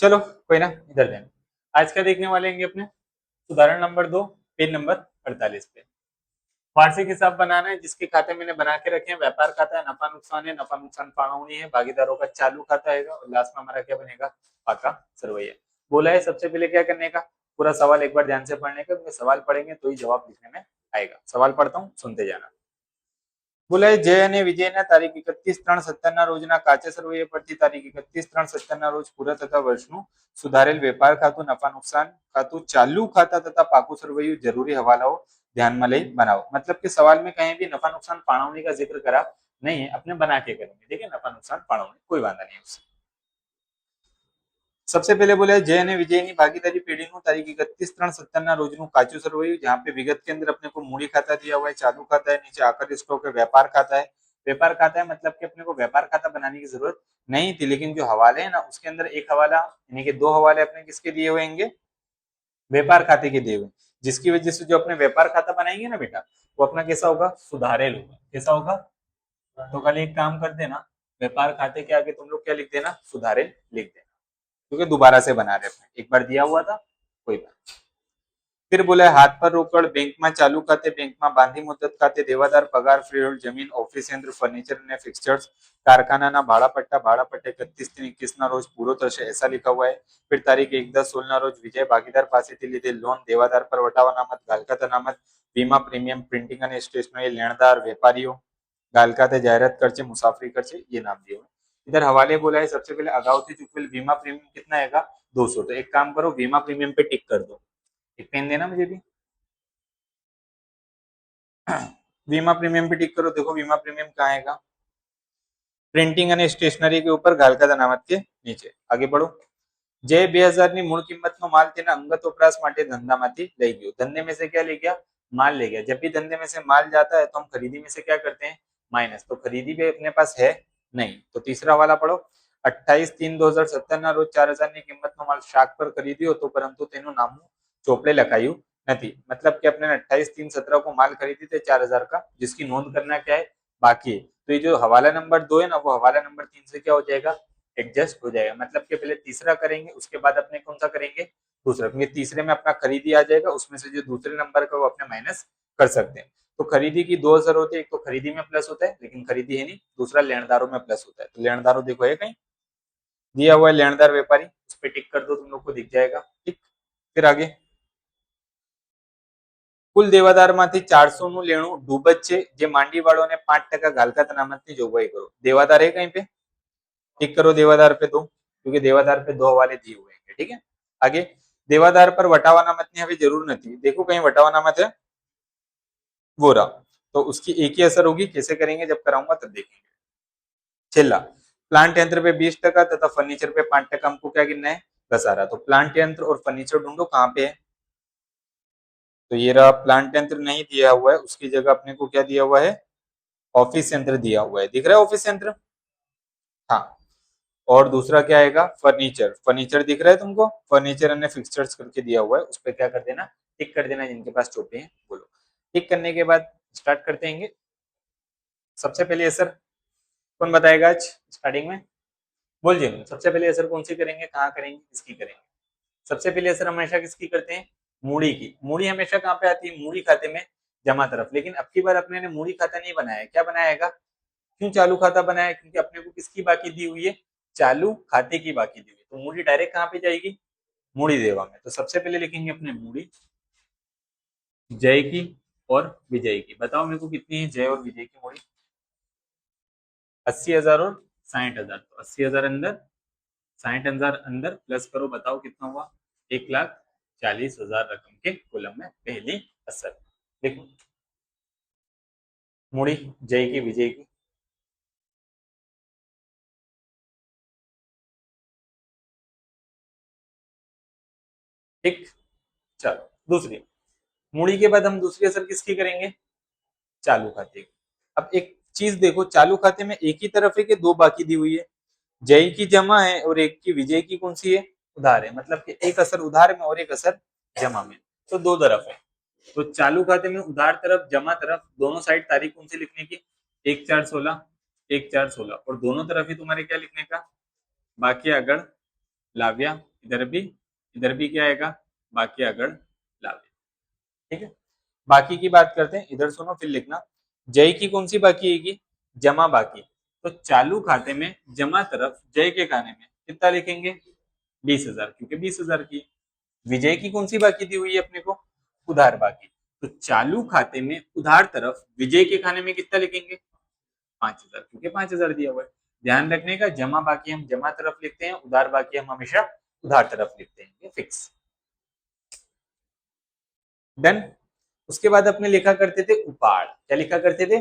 चलो कोई ना, इधर देना। आज क्या देखने वाले हैं अपने? उदाहरण नंबर 2, पेज नंबर 48 पे। वार्षिक हिसाब बनाना है, जिसके खाते मैंने बना के रखे हैं। व्यापार खाता है, नफा नुकसान है, नफा नुकसान फाणवनी है, भागीदारों का चालू खाता है, और लास्ट में हमारा क्या बनेगा? पाका सरवैया। बोला है सबसे पहले क्या करने का, पूरा सवाल एक बार ध्यान से पढ़ने का, क्योंकि सवाल पढ़ेंगे तो ही जवाब लिखने में आएगा। सवाल पढ़ता हूँ, सुनते जाना। बोला है जय અને વિજયના તારીખ 31/3/70 રોજના કાચા સર્વે પરથી તારીખ 31/3/70 રોજ પૂરા થતા વર્ષનું સુધારેલ વેપાર ખાતું, નફા નુકસાન ખાતું, ચાલુ ખાતા તથા પાકું સરવૈયું જરૂરી હવાલાઓ ध्यान में ले बनाओ। मतलब कि सवाल में कहीं भी नफा नुकसान फाणवनी का जिक्र करा नहीं है, अपने बना के करेंगे। ठीक है, नफा नुकसान फाणवनी कोई वादा नहीं उससे। सबसे पहले बोले जय અને વિજયની ભાગીદારી પેઢીનું તારીખ 31/3/70 રોજનું કાચું સરવૈયું, जहाँ पे विगत के अंदर अपने को मूड़ी खाता दिया हुआ है, चालू खाता है, नीचे आकर स्टॉक है, व्यापार खाता है। व्यापार खाता है मतलब कि अपने को व्यापार खाता बनाने की जरूरत नहीं थी, लेकिन जो हवाले है ना, उसके अंदर एक हवाला यानी कि दो हवाले अपने किसके दिए हुए होंगे? व्यापार खाते के दिए हुए, जिसकी वजह से जो अपने व्यापार खाता बनाएंगे ना बेटा, वो अपना कैसा होगा? सुधारेल होगा। कैसा होगा? तो कल एक काम कर देना, व्यापार खाते के आगे तुम लोग क्या लिख देना? सुधारेल लिख देना, क्योंकि दोबारा से बना रहे अपने, एक बार दिया हुआ था कोई बात। फिर बोला हाथ पर रोकड़ बैंक में चालू खाते, बैंक में बांधी मुदत खाते, देवादार पगार, फ्रीहोल्ड जमीन, ऑफिस यंत्र, फर्निचर અને ફિક્સચર્સ, કારખાનાના ભાડાપટ્ટા 31/3/21 ના રોજ પૂરો થશે, ऐसा लिखा हुआ है। फिर तारीख 1/10/16 ના રોજ વિજય ભાગીદાર પાસેથી લીધેલ લોન દેવાદાર પર વટાવા અનામત, ગાલખાત અનામત, વીમા પ્રીમિયમ, પ્રિન્ટિંગ અને સ્ટેશનરી, લેણદાર, વેપારીઓ, गालखाते जाहिरात खर्चे, मुसाफरी खर्चे, ये नाम दिए हुए। इधर हवाले बोला है सबसे पहले अगाउથી चुकवेल वीमा प्रीमियम कितना आएगा? 200। तो एक काम करो, वीमा प्रीमियम पे टिक कर दो। एक पेन देना मुझे भी। वीमा प्रीमियम पे टिक करो। देखो वीमा प्रीमियम कहाँ आएगा? प्रिंटिंग અને સ્ટેશનરી के ऊपर, ગાલખાત અનામત के नीचे। आगे बढ़ो। જે 2000 ની મૂળ કિંમતનો માલ તેના અંગત વપરાશ માટે ધંધામાંથી લઈ ગયો। धंधे में से क्या ले गया? माल ले गया। जब भी धंधे में से माल जाता है तो हम खरीदी में से क्या करते हैं? माइनस। तो खरीदी भी अपने पास है नहीं, तो तीसरा वाला पढ़ो। 28/3/2017 ના રોજ 4000 ની કિંમતનો માલ શાક પર ખરીદ્યો હતો, પરંતુ તેનું નામ ચોપડે લખાયું नहीं। मतलब कि अपने 28/3/17 को माल खरीदी थे 4000 का, जिसकी नोंद करना क्या है? बाकी है। तो ये जो हवाला नंबर 2 है ना, वो हवाला नंबर 3 से क्या हो जाएगा? एडजस्ट हो जाएगा। मतलब कि पहले तीसरा करेंगे, उसके बाद अपने कौन सा करेंगे? दूसरा, क्योंकि तीसरे में अपना खरीदी आ जाएगा, उसमें से जो दूसरे नंबर का वो अपने माइनस कर सकते हैं। तो खरीदी की दो असर होते हैं, एक तो खरीदी में प्लस होता है, लेकिन खरीदी है नहीं। दूसरा लेनदारों में प्लस होता है। तो लेनदारों देखो है कहीं दिया हुआ है, लेनदार व्यापारी, उस पर टिक कर दो, तुम लोग को दिख जाएगा। ठीक। फिर आगे કુલ દેવાદારમાંથી 400 નું લેણું ડૂબત છે, જે માંડીવાળોને 5% ગાલખાત અનામતની જોગવાઈ કરો। देवादार है कहीं पे? टिक करो देवादार पे दो, क्योंकि देवादार पे 2 हवाले दिए हुए हैं। ठीक है। आगे देवादार पर वटावा अनामतની હવે જરૂર નથી। देखो कहीं वटावा अनामत है? वो रहा। तो उसकी एक ही असर होगी। कैसे करेंगे? जब कराऊंगा तब देखेंगे। छेल्ला प्लांट यंत्र पे 20% तथा फर्नीचर पे 5% हमको क्या गिनना है? घसारा। तो प्लांट यंत्र और फर्नीचर ढूंढो कहाँ पे है। तो ये रहा, प्लांट यंत्र नहीं दिया हुआ है, उसकी जगह अपने को क्या दिया हुआ है? ऑफिस यंत्र दिया हुआ है। दिख रहा है ऑफिस यंत्र? हाँ। और दूसरा क्या आएगा? फर्नीचर। फर्नीचर दिख रहा है तुमको? फर्नीचर ने फिक्सचर्स करके दिया हुआ है, उस पर क्या कर देना? टिक कर देना, जिनके पास चोपड़े हैं बोलो। टिक करने के बाद स्टार्ट करते हैं। सबसे पहले असर कौन बताएगा आज स्टार्टिंग में? बोल जी। सबसे पहले असर कौन सी करेंगे, कहाँ करेंगे, किसकी करेंगे? सबसे पहले असर हमेशा किसकी करते हैं? मूड़ी की। मूड़ी हमेशा कहाँ पे आती है? मूड़ी खाते में जमा तरफ। लेकिन अब की बार अपने ने मूड़ी खाता नहीं बनाया। क्या बनाएगा? क्यों चालू खाता बनाया? क्योंकि अपने को किसकी बाकी दी हुई है? चालू खाते की बाकी दी हुई है। तो मूड़ी डायरेक्ट कहाँ पे जाएगी? मूड़ी देवा में। तो सबसे पहले लिखेंगे अपने मूड़ी जय की और विजय की। बताओ मेरे को कितनी है जय और विजय की मूड़ी? 80,000 और 60,000। तो 80,000 अंदर, 60,000 अंदर, प्लस करो, बताओ कितना हुआ? 1,40,000 रकम के कॉलम में पहली असर। देखो मूड़ी जय की विजय की। ठीक। चलो दूसरी मूड़ी के बाद हम दूसरी असर किसकी करेंगे? चालू खाते की। अब एक चीज देखो, चालू खाते में एक ही तरफ है कि दो बाकी दी हुई है? जय की जमा है और एक की विजय की कौन सी है? उधार है। मतलब कि एक असर उधार में और एक असर जमा में। तो दो तरफ है। तो चालू खाते में उधार तरफ जमा तरफ दोनों साइड तारीख कौन सी लिखने की? 1/4/16, 1/4/16। और दोनों तरफ ही तुम्हारे क्या लिखने का? बाकी अगर लाव्या इधर भी क्या आएगा, बाकी अगर लावे। ठीक है, बाकी की बात करते हैं। इधर सुनो फिर लिखना। जय की कौन सी बाकी आएगी, जमा बाकी। तो चालू खाते में जमा तरफ जय के खाने में कितना लिखेंगे, 20,000, क्योंकि 20,000 की। विजय की कौन सी बाकी दी हुई है अपने को, उधार बाकी। तो चालू खाते में उधार तरफ विजय के खाने में कितना लिखेंगे, 5,000, क्योंकि 5,000 दिया हुआ है। ध्यान रखने का, जमा बाकी हम जमा तरफ लिखते हैं, उधार बाकी हम हमेशा उधार तरफ लिखते हैं, ये फिक्स। डन। उसके बाद अपने लिखा करते थे उपाड़। क्या लिखा करते थे,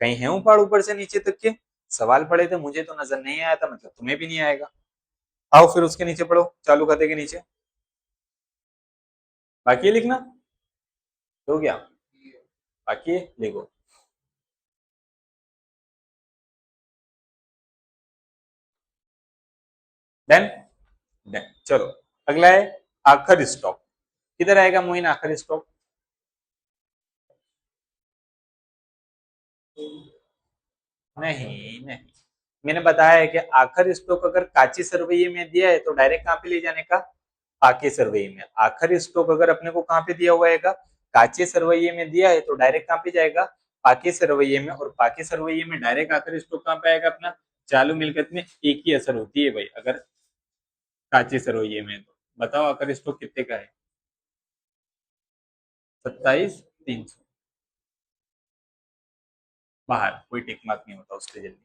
कहीं है उपाड़ ऊपर से नीचे तक के, सवाल पढ़े थे, मुझे तो नजर नहीं आया था, मतलब तुम्हें भी नहीं आएगा। आओ फिर उसके नीचे पढ़ो, चालू खाते के नीचे बाकी है लिखना, हो गया, बाकी है लिखो। डन। डन, चलो अगला है आखिर स्टॉक। किधर आएगा मोइन आखिर स्टॉक, नहीं नहीं, मैंने बताया है कि आखिर स्टॉक अगर काची सरवैये में दिया है तो डायरेक्ट कहां पे ले जाने का, पाके सरवैये में। आखिर स्टॉक अगर अपने को कहां पे दिया हुआ है, काचे सरवैये में दिया है तो डायरेक्ट कहां पे जाएगा, पाके सरवैये में। और पाके सरवैये में डायरेक्ट आखिर स्टॉक कहां पे आएगा अपना, चालू मिलकत में एक ही असर होती है भाई, अगर काचे सरवैये में। तो बताओ आखिर स्टॉक कितने का है, 27,300। बाहर कोई टिक मार्क नहीं होता उसके जल्दी।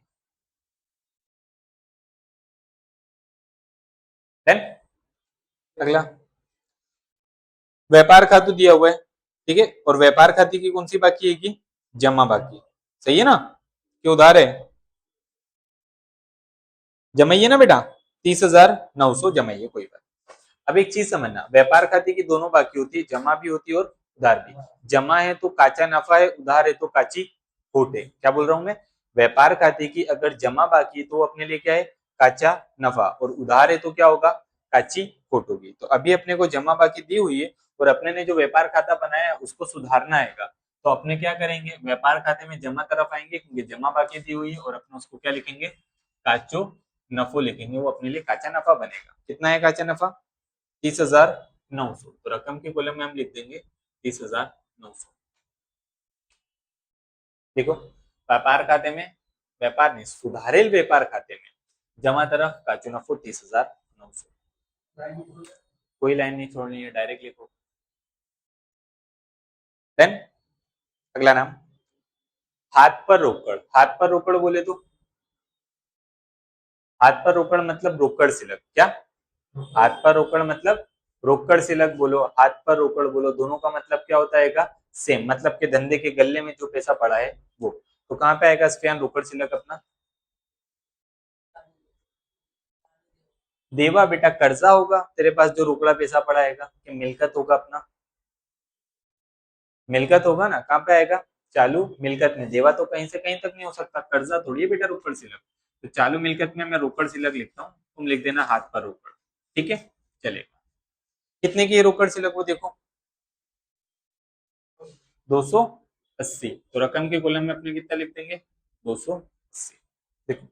देन अगला व्यापार खातु दिया हुआ है, ठीक है, और व्यापार खाते की कौन सी बाकी है कि जमा बाकी। सही है ना, कि उधार है, जमाइए ना बेटा, 30,900 जमाइए, कोई बात। अब एक चीज समझना, व्यापार खाते की दोनों बाकी होती है, जमा भी होती है और उधार भी। जमा है तो काचा नफा है, उधार है तो काची खोट है। क्या बोल रहा हूं मैं, व्यापार खाते की अगर जमा बाकी है तो अपने लिए क्या है, काचा नफा, और उधार है तो क्या होगा, काची खोट होगी। तो अभी अपने को जमा बाकी दी हुई है और अपने ने जो व्यापार खाता बनाया है उसको सुधारना है। तो अपने क्या करेंगे, व्यापार खाते में जमा तरफ आएंगे क्योंकि जमा बाकी दी हुई है, और अपने उसको क्या लिखेंगे, काचो नफो लिखेंगे। वो अपने लिए काचा नफा बनेगा। कितना है काचा नफा, 30,900। तो रकम के कॉलम में हम लिख देंगे 30,900। देखो, व्यापार खाते में, व्यापार नहीं सुधारेल व्यापार खाते में जमा तरफ काचो नफो 30,900। कोई लाइन नहीं छोड़नी है, डायरेक्ट लिखो। देन अगला नाम हाथ पर रोकड़। हाथ पर रोकड़ बोले तो, हाथ पर रोकड़ मतलब रोकड़ सिलक। क्या, हाथ पर रोकड़ मतलब रोकड़ सिलक बोलो, हाथ पर रोकड़ बोलो, दोनों का मतलब क्या होता है, सेम। मतलब के धंधे के गले में जो पैसा पड़ा है वो। तो कहां पे आएगा स्पेन रोकड़ सिलक अपना, देवा बेटा कर्जा होगा तेरे पास जो रोकड़ा पैसा पड़ा है, कि मिलकत होगा अपना, मिलकत होगा ना, कहां पे आएगा, चालू मिलकत में। देवा तो कहीं से कहीं तक नहीं हो सकता, कर्जा थोड़ी है बेटा रोकड़ सिलक। तो चालू मिलकत में मैं रोकड़ सिलक लिखता हूँ, तुम लिख देना हाथ पर रोकड़। ठीक है, चलेगा। कितने की रोकड़ सिलक वो देखो, 280। तो रकम के कॉलम में अपने कितना लिख देंगे, 280। देखो,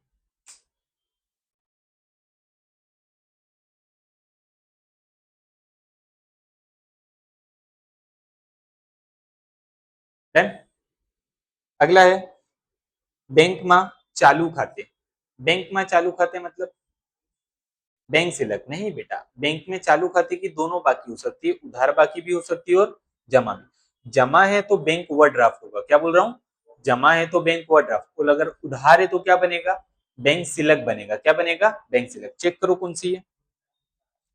डन। अगला है बैंक में चालू खाते। बैंक में चालू खाते मतलब बैंक से लग नहीं बेटा, बैंक में चालू खाते की दोनों बाकी हो सकती है, उधार बाकी भी हो सकती है और जमा भी। जमा है तो बैंक ओवरड्राफ्ट होगा। क्या बोल रहा हूँ, जमा है तो बैंक ओवरड्राफ्ट, और अगर उधार है तो क्या बनेगा, बैंक सिलक बनेगा। क्या बनेगा, बैंक सिलक। चेक करो कौन सी है,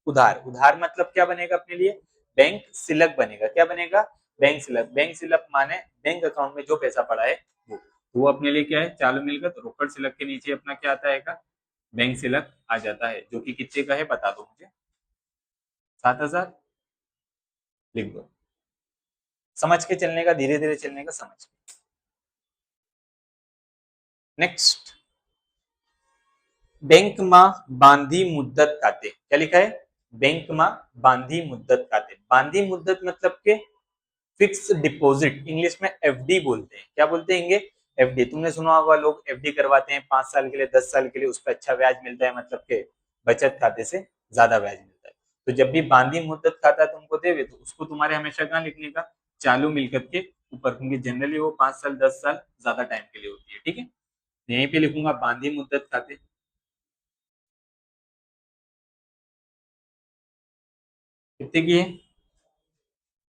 उधार। उधार मतलब क्या बनेगा अपने लिए, बैंक सिलक बनेगा। क्या बनेगा, बैंक सिलक। बैंक सिलक माने बैंक अकाउंट में जो पैसा पड़ा है वो। तो वो अपने लिए क्या है, चालू मिलकर। तो रोकड़ सिलक के नीचे अपना क्या आता है, बैंक सिलक आ जाता है, जो कि कितने का है बता दो मुझे, 7,000। लिख दो, समझ के चलने का, धीरे धीरे चलने का, समझ के। नेक्स्ट, बैंक में बांधी मुद्दत खाते। क्या लिखा है, बैंक में बांधी मुद्दत खाते। बांधी मुद्दत मतलब के फिक्स डिपॉजिट, इंग्लिश में एफडी बोलते हैं। क्या बोलते हैं, एफडी। तुमने सुना होगा लोग एफडी करवाते हैं 5 साल के लिए, 10 साल के लिए, उस पर अच्छा ब्याज मिलता है, मतलब के बचत खाते से ज्यादा ब्याज मिलता है। तो जब भी बांदी मुद्दत खाता तुमको देवे तो उसको तुम्हारे हमेशा कहाँ लिखने का, चालू मिलकत के ऊपर, क्योंकि जनरली वो 5 साल 10 साल ज्यादा टाइम के लिए होती है। ठीक है, यहीं पे लिखूंगा बांदी मुद्दत खाते। कितने की है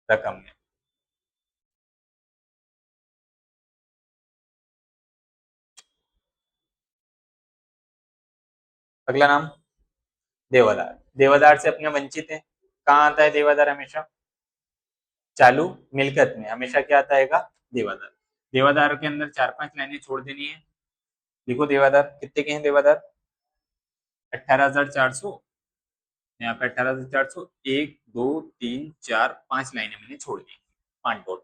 रकम में। अगला नाम देवादार। देवादार से अपने वंचित है। कहाँ आता है देवादार हमेशा, चालू मिलकत में हमेशा क्या आता है, देवादार। देवादार के अंदर 4-5 लाइनें छोड़ देनी है। लिखो देवादार कितने के हैं देवादार, 18,400। यहाँ पे 18,400, 1 2 3 4 5 लाइनें मैंने छोड़ दी, 5 डॉट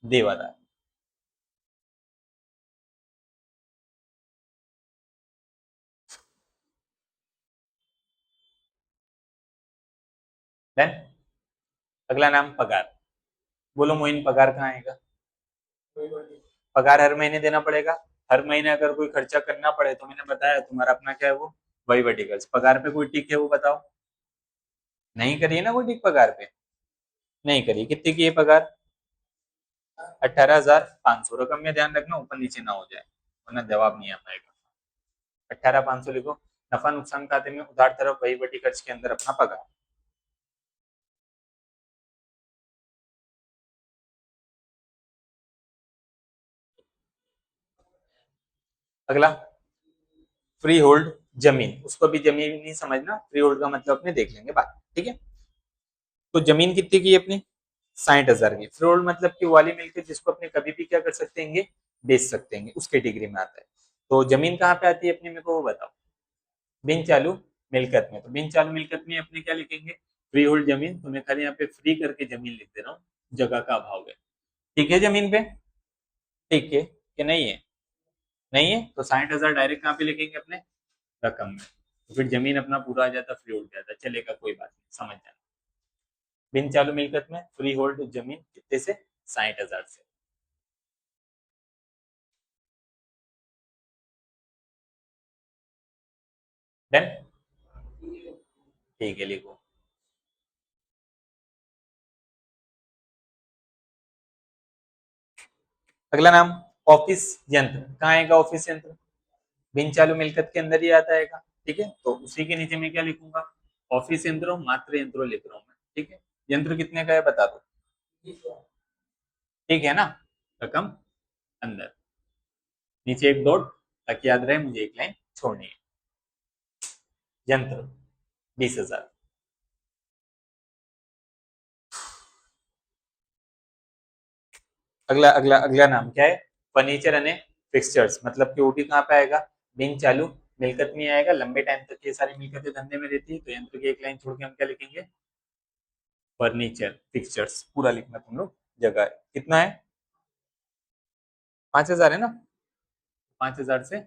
देवादार। देन अगला नाम पगार। बोलो मोइन पगार कहाँ आएगा, पगार हर महीने देना पड़ेगा। हर महीने अगर कोई खर्चा करना पड़े तो मैंने बताया तुम्हारा अपना क्या है वो, वही वर्टिकल्स। पगार पे कोई टिक है वो बताओ, नहीं करिए ना कोई टिक पगार पे, नहीं करिए। कितने की है पगार, 18,500। रकम में ध्यान रखना ऊपर नीचे ना हो जाए वरना जवाब नहीं आ पाएगा। 18,500 लिखो। नफा नुकसान खाते में उधार तरफ वही बटी खर्च के अंदर अपना पगार। अगला फ्री होल्ड जमीन, उसको भी जमीन नहीं समझना, फ्री होल्ड का मतलब अपने देख लेंगे बात। ठीक है, तो जमीन कितने की है अपनी, 60,000 की। फ्री होल्ड मतलब कि वाली मिलकर जिसको अपने कभी भी क्या कर सकते हैं, बेच सकते हैं, उस कैटेगरी में आता है। तो जमीन कहाँ पे आती है अपने, मेरे को वो बताओ। बिन चालू मिलकत में, तो बिन चालू मिलकत में अपने क्या लिखेंगे, फ्री होल्ड जमीन। तो मैं खाली यहाँ पे फ्री करके जमीन लिख दे रहा हूँ, जगह का अभाव है। ठीक है जमीन पे, ठीक है कि नहीं है, नहीं है तो 60,000 डायरेक्ट कहाँ पे लिखेंगे अपने, रकम में। तो फिर जमीन अपना पूरा आ जाता, फ्री होल्ड जाता, चलेगा कोई बात नहीं, समझ जाना। बिन चालू मिलकत में फ्री होल्ड जमीन कितने से, 60,000 से। डन, ठीक है लिखो। अगला नाम ऑफिस यंत्र। कहाँ आएगा ऑफिस यंत्र, बिन चालू मिलकत के अंदर ही आता है। ठीक है, तो उसी के नीचे मैं क्या लिखूंगा, ऑफिस यंत्रों मात्र यंत्रों लिख रहा हूँ मैं। ठीक है, यंत्र कितने का है बता दो, ठीक है ना, रकम अंदर, नीचे एक डॉट, ताकि याद रहे मुझे एक लाइन छोड़नी है। यंत्र 20,000। अगला अगला अगला नाम क्या है, फर्नीचर अने फिक्सचर्स। मतलब कि वो भी कहाँ पे आएगा, बिन चालू मिलकत में आएगा। लंबे टाइम तक ये सारी मिलकतें धंधे में रहती है, तो यंत्र की एक लाइन छोड़ के हम क्या लिखेंगे, फर्नीचर फिक्सचर्स। पूरा लिखना तुम लोग, जगह है कितना है, 5,000 है ना, 5,000 से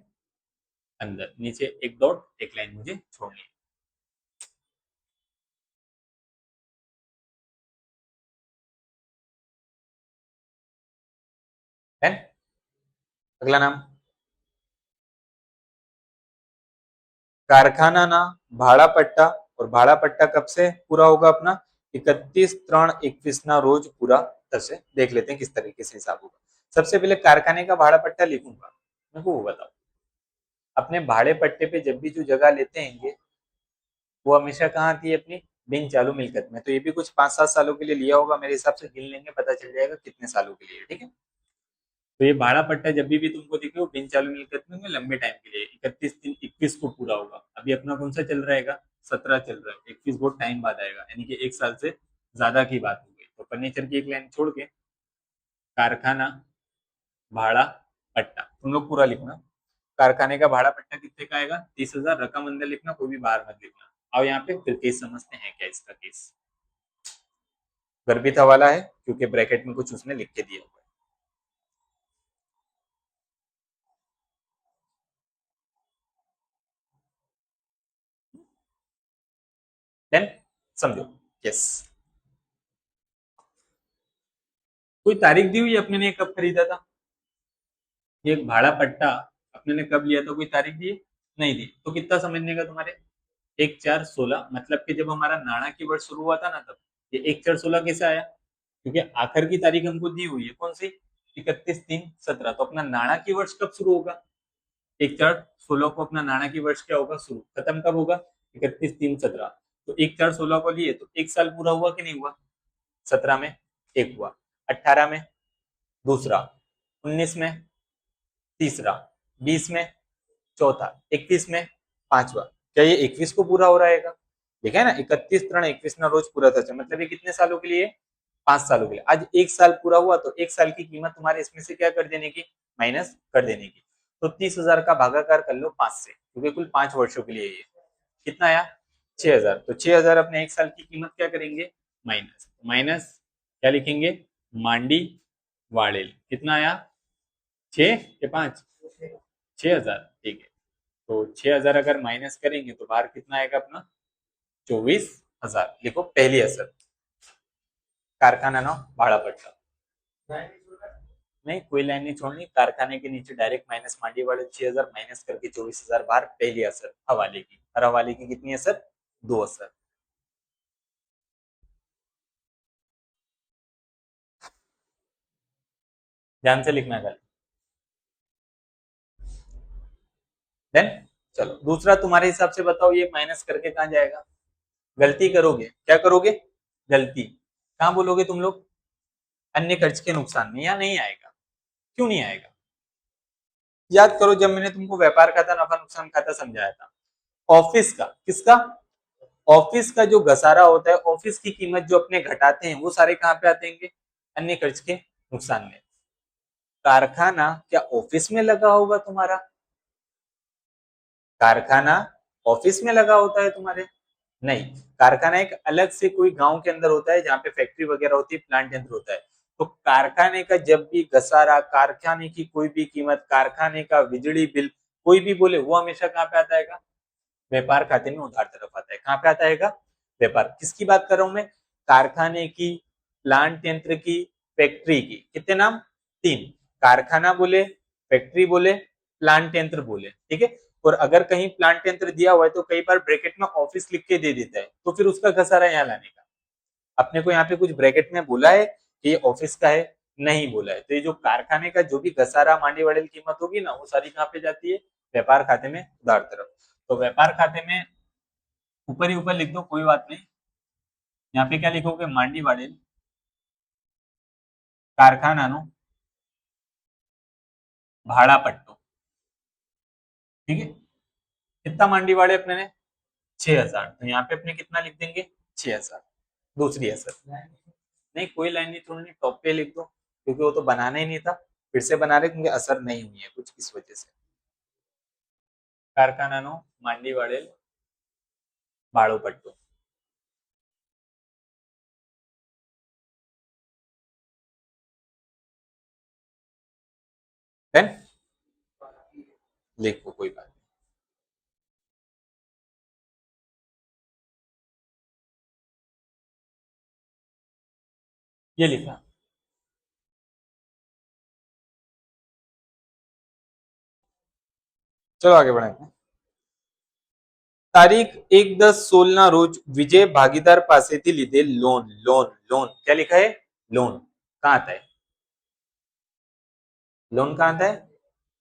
अंदर, नीचे एक डॉट एक लाइन मुझे छोड़नी है। अगला नाम कारखाना ना भाड़ा पट्टा। और भाड़ा पट्टा कब से पूरा होगा अपना, 31/3/21 ना रोज पूरा से देख लेते हैं किस तरीके से हिसाब होगा। सबसे पहले कारखाने का भाड़ा पट्टा लिखूंगा, मेरे को वो बताओ। अपने भाड़े पट्टे पे जब भी जो जगह लेते हैं वो हमेशा कहाँ आती है अपनी, बिन चालू मिलकत में। तो ये भी कुछ 5-7 सालों के लिए लिया होगा मेरे हिसाब से, गिन लेंगे पता चल जाएगा कितने सालों के लिए। ठीक है, तो ये भाड़ा पट्टा जब भी तुमको दिखे वो बिन चालू मिलकत में लंबे टाइम के लिए, 31/3/21 को पूरा होगा। अभी अपना कौन सा चल रहेगा, 17 चल रहा है, 21 बहुत टाइम बाद आएगा, यानी कि 1 साल से ज्यादा की बात हो गई। तो फर्नीचर की एक लाइन छोड़ के कारखाना भाड़ा पट्टा तुम लोग पूरा लिखना। कारखाने का भाड़ा पट्टा कितने का आएगा, 30,000। रकम अंदर लिखना, कोई भी बाहर मत लिखना। और यहाँ पे फिर केस समझते हैं क्या इसका केस, गर्भित हवाला है क्योंकि ब्रैकेट में कुछ उसने लिख के दिया हुआ है। देन समझो, यस। कोई तारीख दी हुई है अपने ने कब खरीदा था, ये भाड़ा पट्टा अपने ने कब लिया था, कोई तारीख दी है, नहीं दी। तो कितना समझने का तुम्हारे, 1 4 16 मतलब कि जब हमारा नाणाकीय वर्ष शुरू हुआ था ना, तब ये 1 4 16 कैसे आया, क्योंकि आखिर की तारीख हमको दी हुई है कौन सी, 31 3 17। तो अपना नाणाकीय वर्ष कब शुरू होगा, 1 4 16 को अपना नाणाकीय वर्ष क्या होगा शुरू, खत्म कब होगा, 31 3 17। तो 1 4 16 को लिए तो एक साल पूरा हुआ कि नहीं हुआ, 17 में एक हुआ, 18 में दूसरा, 19 में तीसरा, 20 में चौथा, 21 में पांचवा। क्या ये 21 को पूरा हो रहेगा, देखा है ना, 31 3 21 ना रोज पूरा था, मतलब ये कितने सालों के लिए, 5 सालों के लिए। आज एक साल पूरा हुआ तो एक साल की कीमत तुम्हारे इसमें से क्या कर देने की, माइनस कर देने की। तो 30,000 का भागाकार कर लो 5 से, क्योंकि कुल 5 वर्षों के लिए ये कितना आया, 6,000। तो 6,000 अपने एक साल की कीमत क्या करेंगे, माइनस माइनस क्या लिखेंगे, मांडी वाड़ेल कितना आया, 6 या 5, 6,000, ठीक है। तो 6,000 अगर माइनस करेंगे तो बाहर कितना आएगा अपना, 24,000। लिखो पहली असर, कारखाना ना भाड़ा पट्टा, नहीं कोई लाइन नहीं छोड़नी, कारखाने के नीचे डायरेक्ट माइनस मांडी वाले 6,000 माइनस करके 24,000 बाहर, पहली असर हवाले की, और हवाले की कितनी असर, 2 असर। ध्यान से लिखना कल। देन चलो दूसरा तुम्हारे हिसाब से बताओ, ये माइनस करके कहाँ जाएगा, गलती करोगे, क्या करोगे, गलती कहाँ बोलोगे तुम लोग, अन्य खर्च के नुकसान में, या नहीं आएगा, क्यों नहीं आएगा, याद करो जब मैंने तुमको व्यापार खाता नफा नुकसान खाता समझाया था, ऑफिस का, किसका, ऑफिस का जो घसारा होता है, ऑफिस की कीमत जो अपने घटाते हैं, वो सारे कहाँ पे आते हैं, अन्य खर्च के नुकसान में। कारखाना क्या ऑफिस में लगा होगा तुम्हारा, कारखाना ऑफिस में लगा होता है तुम्हारे, नहीं, कारखाना एक अलग से कोई गांव के अंदर होता है, जहाँ पे फैक्ट्री वगैरह होती है, प्लांट यंत्र होता है। तो कारखाने का जब भी घसारा, कारखाने की कोई भी कीमत, कारखाने का बिजली बिल, कोई भी बोले, वो हमेशा कहाँ पे आता है, व्यापार खाते में उधार तरफ आता है। कहाँ पे आता है, व्यापार। किसकी बात कर रहा हूं मैं, कारखाने की, प्लांट यंत्र की, फैक्ट्री की। कितने नाम, 3, कारखाना बोले, फैक्ट्री बोले, प्लांट यंत्र बोले, ठीक है। और अगर कहीं प्लांट यंत्र दिया हुआ है तो कई बार ब्रैकेट में ऑफिस लिख के दे देता है, तो फिर उसका घसारा यहाँ लाने का, अपने को यहाँ पे कुछ ब्रैकेट में बोला है कि ये ऑफिस का है, नहीं बोला है। तो ये जो कारखाने का जो भी घसारा मांडी वाली कीमत होगी ना, वो सारी कहाँ पे जाती है, व्यापार खाते में उधार तरफ। तो व्यापार खाते में ऊपर ही ऊपर लिख दो, कोई बात नहीं। यहाँ पे क्या लिखोगे, मांडी वाड़ेल कारखाना भाड़ा पट्टो, ठीक है। कितना मांडी वाड़े अपने ने, 6,000। तो यहाँ पे अपने कितना लिख देंगे, 6,000। दूसरी असर, नहीं कोई लाइन नहीं छोड़नी, टॉप पे लिख दो, क्योंकि वो तो बनाना ही नहीं था, फिर से बना रहे क्योंकि असर नहीं हुई है कुछ इस वजह से। कारखाना मांडी वाड़ेल भाड़ो पट्टो। देन लिखो, कोई बात नहीं। ये लिखा, चलो आगे बढ़े। तारीख 1/10/16 रोज विजय भागीदार पासेથી લીધેલ लोन, लोन लोन क्या लिखा है, लोन कहाँ आता है, लोन कहाँ आता है,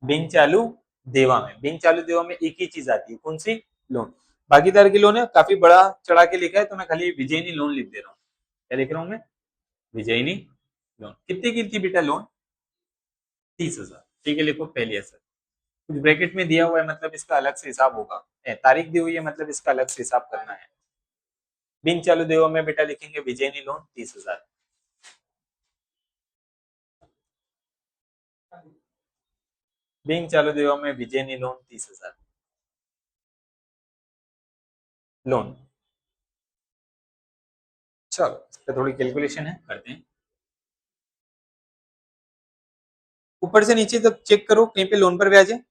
बिन चालू देवा में, बिन चालू देवा में एक ही चीज आती है, कौन सी, लोन। भागीदार की लोन है, काफी बड़ा चढ़ा के लिखा है, तो मैं खाली विजयनी लोन लिख दे रहा हूँ। क्या लिख रहा हूँ मैं, विजयनी लोन। कितने की थी बेटा लोन, 30,000, ठीक है। लिखो पहली असर, कुछ ब्रैकेट में दिया हुआ है मतलब इसका अलग से हिसाब होगा, तारीख दी हुई है मतलब इसका अलग से हिसाब करना है। बिन चालू देवा में बेटा लिखेंगे विजयनी लोन 30,000। बिन चालू देवा में विजयनी लोन 30,000 लोन। चलो इस पर थोड़ी कैलकुलेशन है, करते हैं। ऊपर से नीचे तक चेक करो कहीं पे लोन पर ब्याज है,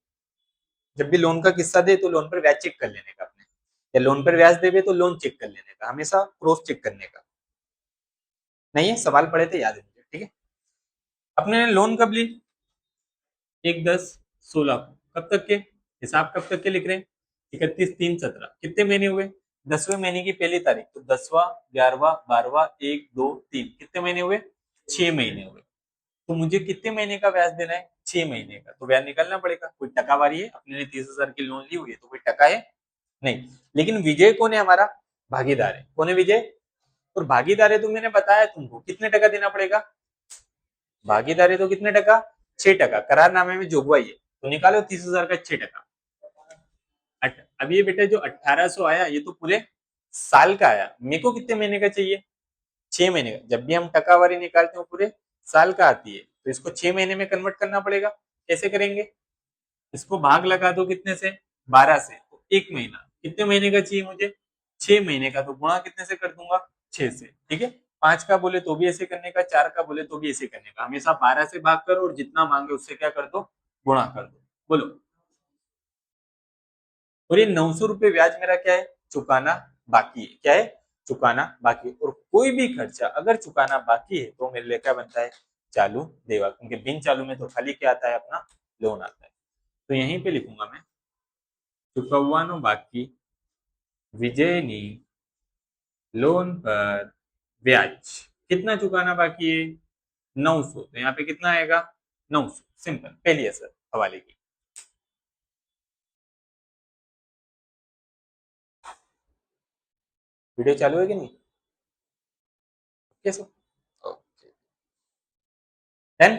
जब भी लोन का किस्सा दे तो लोन पर ब्याज चेक कर लेने का अपने, या लोन पर ब्याज देवे तो लोन चेक कर लेने का, हमेशा क्रॉस चेक करने का। नहीं है, सवाल पढ़े थे, याद है मुझे, ठीक है। अपने लोन कब ली, 1/10/16 कब तक के, हिसाब कब तक के लिख रहे हैं, 31 3 17, कितने महीने हुए, 10वें महीने की पहली तारीख, तो 10वां, 11वां, 12वां, 1, 2, 3, कितने महीने हुए? 6 महीने हुए। तो मुझे कितने महीने का ब्याज देना है? 6 महीने का। तो ब्याज निकालना पड़ेगा। कोई टकावारी है? अपने ने 30,000 की लोन ली हुई है तो कोई टका है नहीं। लेकिन विजय कौन है? हमारा भागीदार है। कौन है? विजय। और भागीदार है तो मैंने बताया तुमको कितने टका देना पड़ेगा। भागीदार है तो कितने टका? 6%। करारनामे में जोगवाई है तो निकालो 30,000 का 6%। अब ये बेटा जो 1800 आया ये तो पूरे साल का आया। मेरे को कितने महीने का चाहिए? 6 महीने का। जब भी हम टकावारी निकालते हैं पूरे साल का आती है तो इसको 6 महीने में कन्वर्ट करना पड़ेगा। कैसे करेंगे? इसको भाग लगा दो कितने से? 12 से। तो 1 महीना कितने महीने का चाहिए मुझे? 6 महीने का। तो गुणा कितने से कर दूंगा? 6 से। ठीक है। 5 का बोले तो भी ऐसे करने का, 4 का बोले तो भी ऐसे करने का। हमेशा 12 से भाग करो और जितना मांगे उससे क्या कर दो? गुणा कर दो। बोलो। और ये 900 रुपए ब्याज मेरा क्या है? चुकाना बाकी है। क्या है? चुकाना बाकी है। और कोई भी खर्चा अगर चुकाना बाकी है तो मेरे लिए क्या बनता है? चालू देवा। क्योंकि बिन चालू में तो खाली क्या आता है? अपना लोन आता है। तो यहीं पे लिखूंगा मैं, चुकवવાનો बाकी विजयनी लोन पर ब्याज। कितना चुकाना बाकी है? 900। तो यहाँ पे कितना आएगा? 900। सिंपल, पहली असर हवाले की। वीडियो चालू है कि नहीं? कैसे? ओके। डन।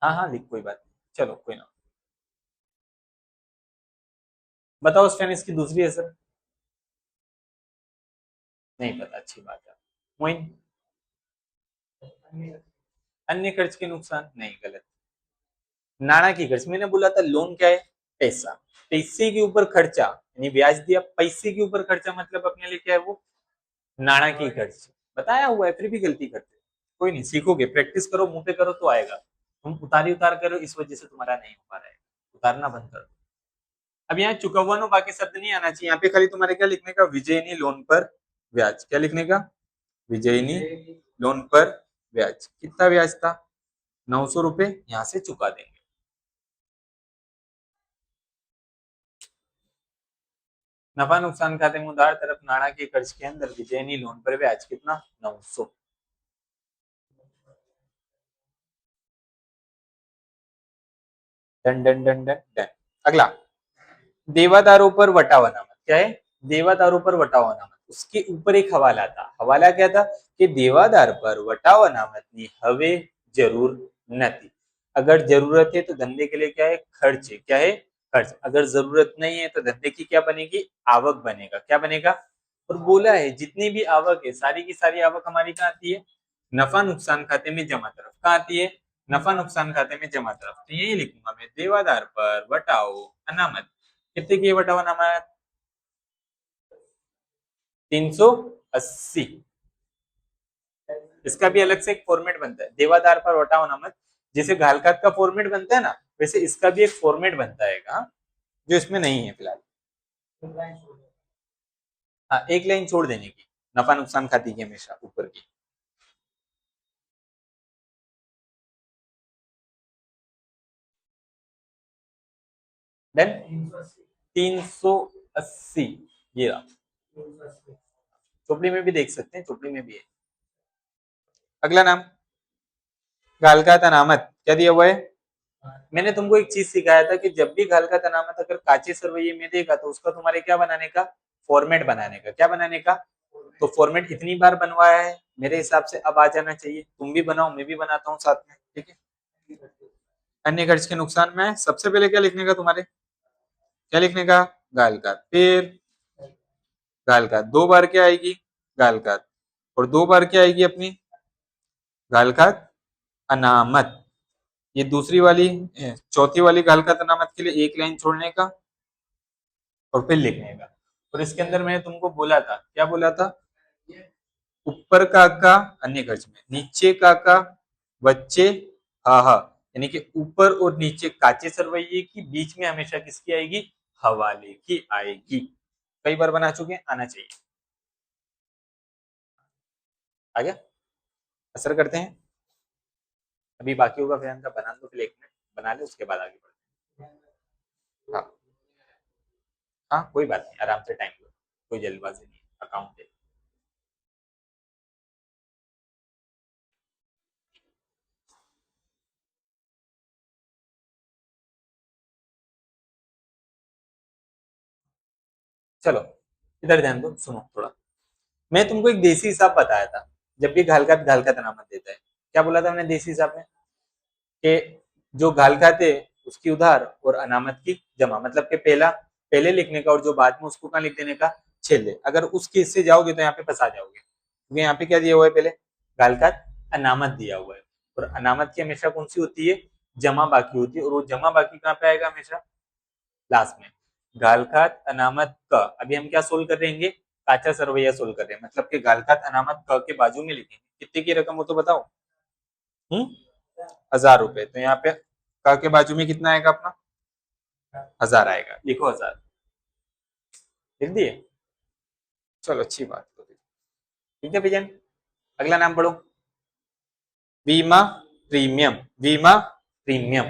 हाँ हाँ लिख, कोई बात नहीं, चलो कोई ना। बताओ स्पेनिश की दूसरी असर। नहीं पता, अच्छी बात है। मोइन। अन्य खर्च के नुकसान, नहीं, गलत। नाणा की खर्च, मैंने बोला था लोन क्या है? पैसा। पैसे के ऊपर खर्चा यानी ब्याज दिया। पैसे के ऊपर खर्चा मतलब अपने लिए क्या है? वो नाणा की खर्च। बताया हुआ है फिर भी गलती करते। कोई नहीं, सीखोगे, प्रैक्टिस करो, मुंह पे करो तो आएगा। तुम उतारी उतार करो, इस वजह से तुम्हारा नहीं हो पा रहा है। उतारना बंद कर दो। अब यहाँ चुकव्वानो बाकी शब्द नहीं आना चाहिए। यहाँ पे खाली तुम्हारे क्या लिखने का? विजयनी लोन पर ब्याज। क्या लिखने का? विजयनी लोन पर ब्याज। कितना ब्याज था? 900 रुपए। यहाँ से चुका देंगे। नफा नुकसान खाते में उधार तरफ नाणा के कर्ज के अंदर विजयनी लोन पर ब्याज कितना? 900। Done done done done done. अगला, देवादारों पर वटाव अनामत। क्या है? देवादारों पर वटाव अनामत। उसके ऊपर एक हवाला था। हवाला क्या था? कि देवादार पर वटाव अनामतनी हवे जरूर નથી। अगर जरूरत है तो धंधे के लिए क्या है? खर्च है। क्या है? खर्च। अगर जरूरत नहीं है तो धंधे की क्या बनेगी? आवक बनेगा। क्या बनेगा? और बोला है जितनी भी आवक है सारी की सारी आवक हमारी कहाँ आती है? नफा नुकसान खाते में जमा तरफ। कहाँ आती है? नफा नुकसान खाते में जमा तरफ। तो यही लिखूंगा मैं, देवादार पर वटाओ अनामत। कितने की वटाओ अनामत? 380। इसका भी अलग से एक फॉर्मेट बनता है, देवादार पर वटाओ अनामत। जैसे घालकात का फॉर्मेट बनता है ना, वैसे इसका भी एक फॉर्मेट बनता है, जो इसमें नहीं है फिलहाल। हाँ, एक लाइन छोड़ देने की, नफा नुकसान खाती की हमेशा ऊपर की। देन 380 ये रहा। चोपड़ी में भी देख सकते हैं, चोपड़ी में भी है। अगला नाम, घालकात अनामत। क्या दिया हुआ है? मैंने तुमको एक चीज सिखाया था कि जब भी घालकात अनामत अगर काचे सरवैये में देगा तो उसका तुम्हारे क्या बनाने का? फॉर्मेट बनाने का। क्या बनाने का? तो फॉर्मेट इतनी बार बनवाया है, मेरे हिसाब से अब आ जाना चाहिए। तुम भी बनाओ, मैं भी बनाता हूँ साथ में, ठीक है। अन्य खर्च के नुकसान में सबसे पहले क्या लिखने का तुम्हारे? क्या लिखने का? गालकात। फिर गालकात 2 बार क्या आएगी? गालकात। और 2 बार क्या आएगी अपनी? गालकात अनामत। ये दूसरी वाली, चौथी वाली गालकात अनामत के लिए एक लाइन छोड़ने का और फिर लिखने का। और इसके अंदर मैंने तुमको बोला था, क्या बोला था? ऊपर का अन्य खर्च में, नीचे का बच्चे हा हा, यानी कि ऊपर और नीचे काचे सरवैये की, बीच में हमेशा किसकी आएगी? हवाले की आएगी। कई बार बना चुके हैं, आना चाहिए। आ गया? असर करते हैं। अभी बाकी होगा फिर का बना दो, फिर 1 मिनट बना ले, उसके बाद आगे बढ़ते हैं। हाँ हाँ, कोई बात नहीं, आराम से टाइम लो। कोई जल्दबाजी नहीं, अकाउंट है। चलो इधर ध्यान दो, सुनो थोड़ा। मैं तुमको एक देसी हिसाब बताया था, जब भी घालकात अनामत देता है। क्या बोला था मैंने देसी हिसाब में? कि जो घालकात है उसकी उधार और अनामत की जमा, मतलब कि पहला पहले लिखने का और जो बाद में उसको कहाँ लिख देने का, छेले। अगर उस केस से जाओगे तो यहाँ पे फंसा जाओगे, क्योंकि यहाँ पे क्या दिया हुआ है, पहले घालकात अनामत दिया हुआ है, और अनामत की हमेशा कौन सी होती है, जमा बाकी होती है, और वो जमा बाकी कहाँ पे आएगा, हमेशा लास्ट में। घालकात अनामत क, अभी हम क्या सोल्व कर रहेंगे, काचा सरवैया सोल्व कर रहे हैं, मतलब कि घालकात अनामत क के बाजू में लिखेंगे कितने की रकम हो तो बताओ। 1000 रुपए, तो यहाँ पे क के बाजू में कितना आएगा अपना, 1000 आएगा, लिखो 1000, लिख दिए। चलो अच्छी बात हो गई। ठीक है भैया, अगला नाम पढ़ो। बीमा प्रीमियम, बीमा प्रीमियम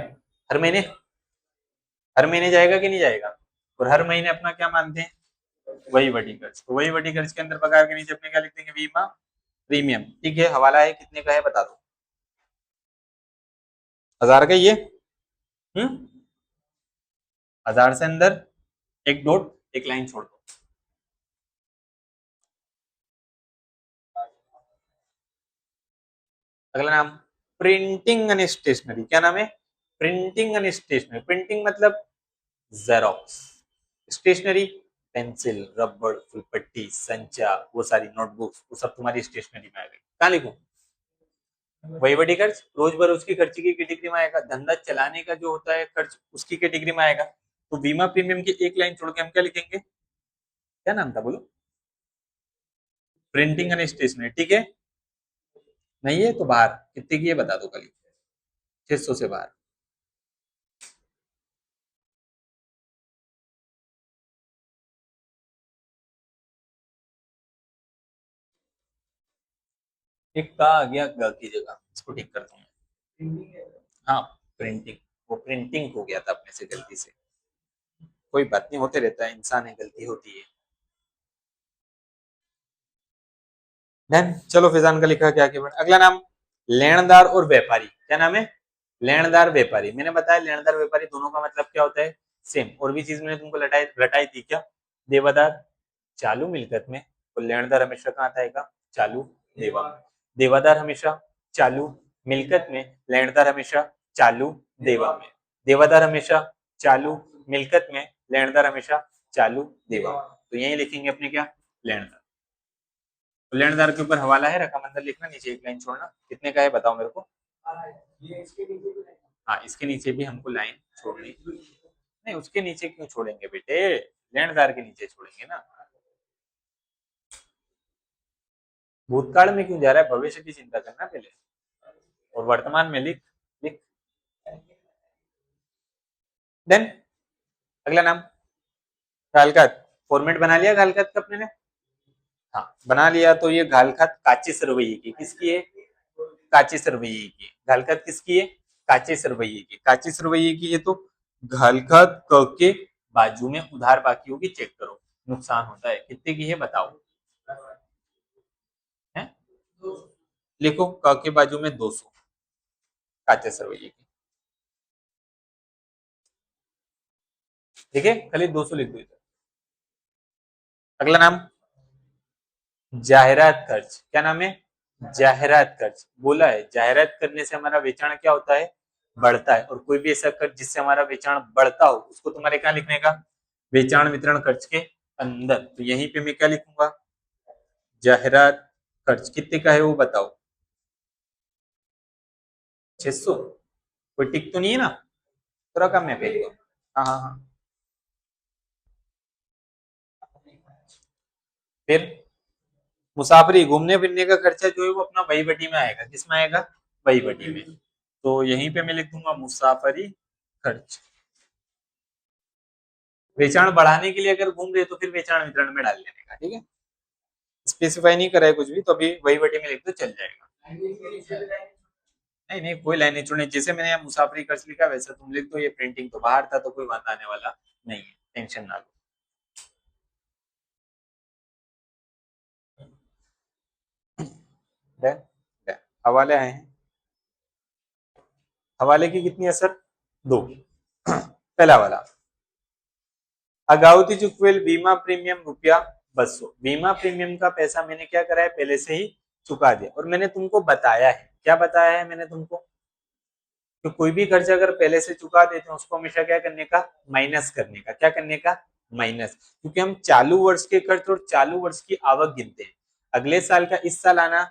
हर महीने, हर महीने जाएगा कि नहीं जाएगा, और हर महीने अपना क्या मानते हैं, वही वही खर्च, तो वही वही खर्च के अंदर पगार के नीचे अपने क्या लिख देंगे, बीमा प्रीमियम। ठीक है, हवाला है, कितने का है बता दो, 1000 का ही है। 1000 से अंदर एक डॉट एक लाइन छोड़ दो। अगला नाम प्रिंटिंग एंड स्टेशनरी, क्या नाम है, प्रिंटिंग एंड स्टेशनरी। प्रिंटिंग मतलब जेरोक्स, स्टेशनरी पेंसिल रबड़ फुलपट्टी संचा, वो सारी नोटबुक्स, वो सब तुम्हारी स्टेशनरी में आ गई। कहाँ लिखूं, वहीवटी खर्च रोज बरोज की खर्च की कैटेगरी में आएगा, धंधा चलाने का जो होता है खर्च उसकी कैटेगरी में आएगा। तो बीमा प्रीमियम की एक लाइन छोड़ के हम क्या लिखेंगे, क्या नाम था बोलो, प्रिंटिंग एंड स्टेशनरी। ठीक है, नहीं है तो बाहर कितने की है बता दो, कल 600 से बाहर। एक का आ गया ग की जगह, इसको ठीक करता हूँ। हाँ प्रिंटिंग, वो प्रिंटिंग हो गया था अपने से गलती से, कोई बात नहीं, होते रहता है, इंसान है, गलती होती है। डन, चलो फैजान का लिखा क्या क्या। अगला नाम लेनदार और व्यापारी, क्या नाम है, लेनदार व्यापारी। मैंने बताया लेनदार व्यापारी दोनों का मतलब क्या होता है, सेम। और भी चीज मैंने तुमको लटाई रटाई थी क्या, देवादार चालू मिलकत में, और लेनदार हमेशा कहाँ आएगा, चालू देवा। देवादार हमेशा चालू मिलकत में, लेनदार हमेशा चालू देवा में। देवादार हमेशा चालू मिलकत में, लेनदार हमेशा चालू देवा में। तो यही लिखेंगे अपने क्या, लेनदार। तो लेनदार के ऊपर हवाला है, रकम अंदर लिखना, नीचे एक लाइन छोड़ना, कितने का है बताओ मेरे को। हाँ इसके नीचे भी हमको लाइन छोड़नी, नहीं उसके नीचे क्यों छोड़ेंगे बेटे, लेनदार के नीचे छोड़ेंगे ना। भूतकाल में क्यों जा रहा है, भविष्य की चिंता करना पहले, और वर्तमान में लिख, लिख। देन अगला नाम घालखात, फॉर्मेट बना लिया घालखात का अपने ने, हाँ बना लिया। तो ये घालखात काचे सरवैये की, किसकी है, काचे सरवैये की। घालखात किसकी है, काचे सरवैये की, काचे सरवैये की है। तो घालखात क के बाजू में उधार बाकी होगी, चेक करो, नुकसान होता है, कितने की है बताओ, है लिखो क के बाजू में 200, काचे सरवैये की। ठीक है, खाली 200 लिख दो इधर। अगला नाम जाहिरात खर्च, क्या नाम है, जाहिरात खर्च। बोला है जाहिरात करने से हमारा वेचाण क्या होता है, बढ़ता है, और कोई भी ऐसा खर्च जिससे हमारा वेचाण बढ़ता हो उसको तुम्हारे क्या लिखने का, वेचाण वितरण खर्च के अंदर। तो यहीं पे मैं क्या लिखूंगा, जाहिरात खर्च। कितने का है वो बताओ, 600, कोई टिक तो नहीं है ना, थोड़ा कम है फेंक दो। हाँ हाँ हाँ, फिर मुसाफरी घूमने फिरने का खर्चा जो है वो अपना वही बटी में आएगा, किसमें आएगा, वही बटी में। तो यहीं पे मैं लिख दूंगा मुसाफरी खर्च। वेचाण बढ़ाने के लिए अगर घूम रहे तो फिर वेचाण वितरण में डाल लेने का, ठीक है, स्पेसिफाई नहीं करा है कुछ भी, तो अभी वही बटी में लिख दो चल जाएगा। नहीं नहीं कोई लाइन नहीं छोड़नी, जैसे मैंने यहाँ मुसाफरी खर्च लिखा वैसे तुम लिख दो। ये प्रिंटिंग तो बाहर था तो कोई बात आने वाला नहीं है, टेंशन ना लो। हवाले आए हैं, हवाले की कितनी असर, 2। पहला वाला, अगाउती चुकवेल बीमा प्रीमियम रुपया 200, बीमा प्रीमियम का पैसा मैंने क्या करा है, पहले से ही चुका दिया, और मैंने तुमको बताया है, क्या बताया है मैंने तुमको, तो कोई भी खर्च अगर पहले से चुका देते हैं उसको हमेशा क्या करने का, माइनस करने का, क्या करने का, माइनस, क्योंकि हम चालू वर्ष के खर्च और चालू वर्ष की आवक गिनते हैं, अगले साल का इस साल आना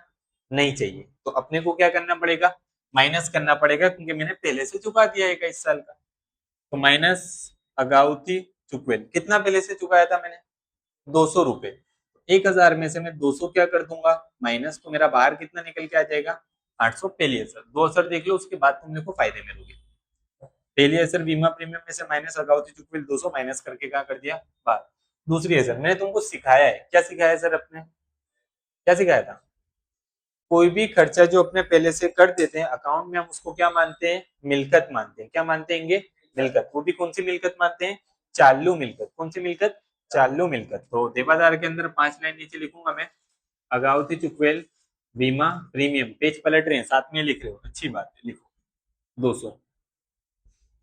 नहीं चाहिए, तो अपने को क्या करना पड़ेगा, माइनस करना पड़ेगा, क्योंकि मैंने पहले से चुका दिया है इस साल का, तो माइनस अगाउती चुकवेल, कितना पहले से चुकाया था मैंने, 200 रुपए, 1000 में से मैं 200 क्या कर दूंगा, माइनस, तो मेरा बाहर कितना निकल के आ जाएगा, 800, पहली असर, 2 असर देख लो, उसके बाद तुम देखो फायदे में लोगे, पहली असर बीमा प्रीमियम में से माइनस अगाउती चुकवेल 200 माइनस करके क्या कर दिया बाहर, दूसरी असर मैंने तुमको सिखाया है, क्या सिखाया है सर, अपने क्या सिखाया था, कोई भी खर्चा जो अपने पहले से कर देते हैं अकाउंट में, हम उसको क्या मानते हैं, मिल्कत मानते हैं, क्या मानते हैं, मिल्कत, वो भी कौन सी मिल्कत मानते हैं, चालू मिल्कत, कौन सी मिल्कत, चालू मिल्कत, तो देवादार के अंदर 5 लाइन नीचे लिखूंगा मैं, अगाउती चुकवेल बीमा प्रीमियम, पेज पलट रहे हैं साथ में लिख रहे हो, अच्छी बात है, लिखो 200,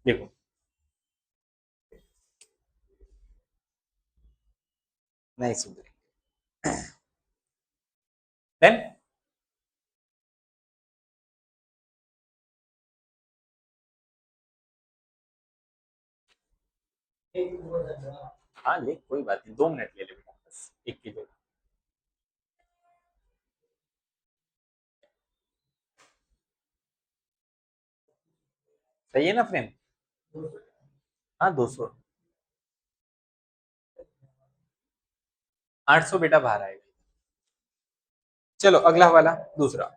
देखो नहीं सुधरे, देन हाँ लिख, कोई बात नहीं, 2 मिनट ले ले बेटा, बस एक की जगह, सही है ना फ्रेंड, हाँ 200, 800 बेटा बाहर आएगा, चलो अगला वाला दूसरा,